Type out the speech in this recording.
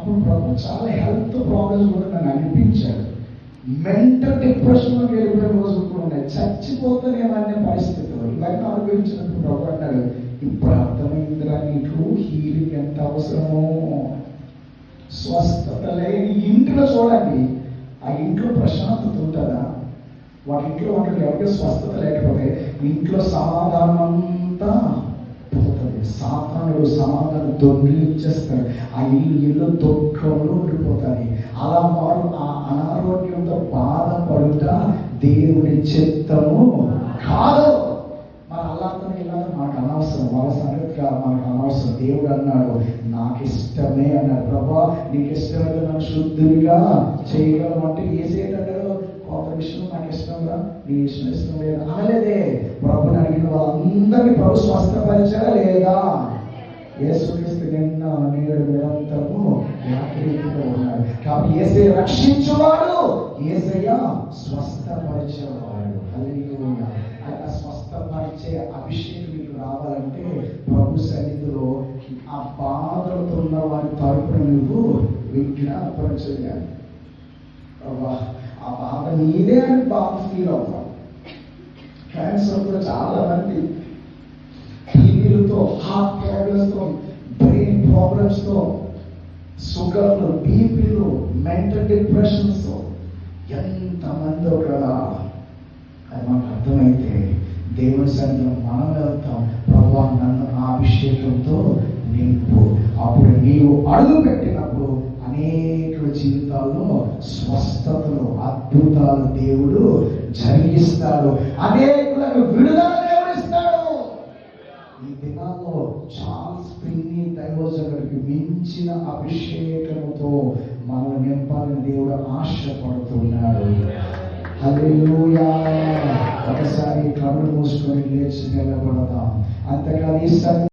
అప్పుడు ప్రభు చాలా health problems కూడా నన్ను అనిపించాడు. మెంటల్ డిప్రెషన్లోకి వెళ్ళిపోయిన రోజులు కూడా ఉన్నాయి. చచ్చిపోతానేమనే పరిస్థితులు ఇవన్నీ అనుభవించినప్పుడు ప్రభు అన్నాడు, ఇప్పుడు అర్థమైందిరా నీకు హీలింగ్ ఎంత అవసరమో. స్వస్థత లేని ఇంట్లో చూడండి, ఆ ఇంట్లో ప్రశాంతత ఉంటుందా? వాటి ఇంట్లో వాళ్ళకి ఎవరికి స్వస్థత లేకపోతే ఇంట్లో సమాధానం అంతా పోతుంది. సాతానుడు సమాధానం దొంగిలించేస్తాడు. ఆ ఇల్లు దుఃఖంలో ఉండిపోతుంది. అలా వారు ఆ అనారోగ్యంతో బాధపడుతా దేవుని చిత్తము కాదు. మన అల్లాతో ఇలాగ మనకు అనవసరం, వాళ్ళ సంగతిగా మనకు అనవసరం. దేవుడు అన్నాడు, నాకు ఇష్టమే అన్నాడు. ప్రభా నీకు ఇష్టమైతే నన్ను శుద్ధుడిగా చేయగలం అంటే ఏసేటంటాడు, ఒక విషయం నాకు ఇష్టంగా నీ ఇష్టం లేదా అనలేదే. ప్రభుని అడిగిన వాళ్ళందరినీ ప్రభు స్వస్థపరిచారా లేదా? యేసుక్రీస్తు నిన్న నేడు నిరంతరము ఏకరీతిగా ఉన్నాడు. కాబట్టి యేసయ్య రక్షించువాడు, యేసయ్య స్వస్థపరిచేవాడు. హల్లెలూయా. అలా స్వస్థపరిచే అభిషేకం మీకు రావాలంటే ప్రభు సన్నిధిలో ఆ బాధలతో ఉన్న వారి తరపున నువ్వు విజ్ఞాపన చేయాలి. ఆ బాధ నీదే అని బాధ ఫీల్ అవుతాం. క్యాన్సర్ కూడా చాలా మంది టీవీలతో, హార్ట్ ప్రాబ్లమ్స్తో, బ్రెయిన్ ప్రాబ్లమ్స్తో, షుగర్లు, బీపీలు, మెంటల్ డిప్రెషన్స్తో ఎంతమంది కదా. అది మనకు అర్థమైతే దేవుని సన్నిధిలో మనం వెళ్తాం, ప్రభువా నన్ను ఆ అభిషేకంతో నింపు. అప్పుడు నీవు అడుగు పెట్టినప్పుడు అనేక జీవితాల్లో స్వస్థతలు, అద్భుతాలు దేవుడు జరిగిస్తాడు. అనేకులకు విడుదల దేవుడు ఇస్తాడు. ఈ దినాల్లో చార్ల్స్ ఫిన్నీ దైవజనుడికి మించిన అభిషేకముతో మనం నింపాలని దేవుడు ఆశపడుతున్నాడు. హల్లెలూయా. ఒకసారి కళ్ళు మూసుకొని లేచి నిలబడదాం. అంతేకాని